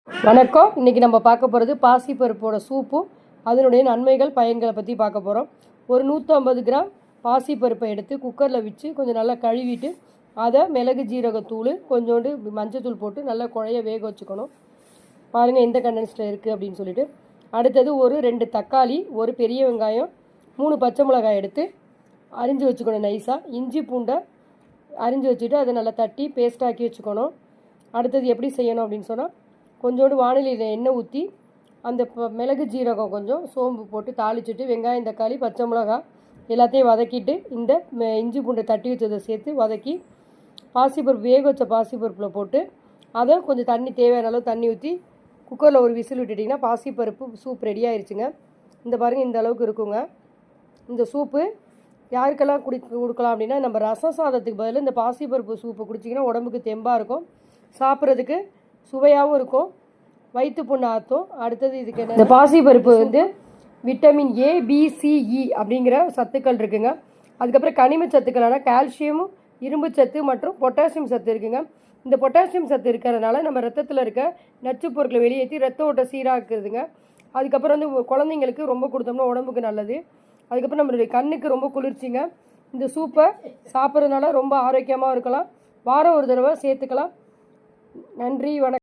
வணக்கம். இன்றைக்கி நம்ம பார்க்க போகிறது பாசிப்பருப்போட சூப்பும் அதனுடைய நன்மைகள் பயன்களை பற்றி பார்க்க போகிறோம். ஒரு 150 கிராம் பாசிப்பருப்பை எடுத்து குக்கரில் வச்சு கொஞ்சம் நல்லா கழுவிட்டு அதை மிளகு ஜீரகத்தூள் கொஞ்சோண்டு மஞ்சத்தூள் போட்டு நல்லா குழைய வேக வச்சுக்கணும். பாருங்கள் எந்த கண்டென்ஸில் இருக்குது அப்படின்னு சொல்லிட்டு. அடுத்தது ஒரு 2 தக்காளி, ஒரு பெரிய வெங்காயம், 3 பச்சை மிளகாய் எடுத்து அரிஞ்சு வச்சுக்கணும் நைஸாக. இஞ்சி பூண்டை அரிஞ்சு வச்சுட்டு அதை நல்லா தட்டி பேஸ்ட்டாக்கி வச்சுக்கணும். அடுத்தது எப்படி செய்யணும் அப்படின்னு சொன்னால், கொஞ்சோண்டு வானிலையில் எண்ணெய் ஊற்றி அந்த மிளகு ஜீரகம் கொஞ்சம் சோம்பு போட்டு தாளிச்சுட்டு வெங்காயம் தக்காளி பச்சை மிளகாய் எல்லாத்தையும் வதக்கிட்டு இந்த இஞ்சி பூண்டை தட்டி வச்சதை சேர்த்து வதக்கி பாசிப்பருப்பு வேக வச்ச பாசிப்பருப்பில் போட்டு அதை கொஞ்சம் தண்ணி தேவையான அளவு தண்ணி ஊற்றி குக்கரில் ஒரு விசில் விட்டுட்டிங்கன்னா பாசிப்பருப்பு சூப் ரெடி ஆயிடுச்சுங்க. இந்த பாருங்கள் இந்த அளவுக்கு இருக்குங்க. இந்த சூப்பு யாருக்கெல்லாம் கொடுக்கலாம் அப்படின்னா, நம்ம ரசம் சாதத்துக்கு பதில் இந்த பாசிப்பருப்பு சூப்பு குடிச்சிங்கன்னா உடம்புக்கு தெம்பாக இருக்கும், சாப்பிட்றதுக்கு சுவையாகவும் இருக்கும், வயிற்று புண்ணு ஆற்றும். அடுத்தது இதுக்கு என்ன, இந்த பாசிப்பருப்பு வந்து விட்டமின் ஏ, பி, சி, இ அப்படிங்கிற சத்துக்கள் இருக்குங்க. அதுக்கப்புறம் கனிம சத்துக்களான கால்சியமும் இரும்பு சத்து மற்றும் பொட்டாசியம் சத்து இருக்குங்க. இந்த பொட்டாசியம் சத்து இருக்கிறதுனால நம்ம ரத்தத்தில் இருக்க நச்சு பொருட்களை வெளியேற்றி ரத்த ஓட்ட சீராக்குதுங்க. அதுக்கப்புறம் வந்து குழந்தைங்களுக்கு ரொம்ப கொடுத்தோம்னா உடம்புக்கு நல்லது. அதுக்கப்புறம் நம்மளுடைய கண்ணுக்கு ரொம்ப குளிர்ச்சிங்க. இந்த சூப்பை சாப்பிட்றதுனால ரொம்ப ஆரோக்கியமாக இருக்கலாம். வாரம் ஒரு தடவை சேர்த்துக்கலாம். நன்றி, வணக்கம்.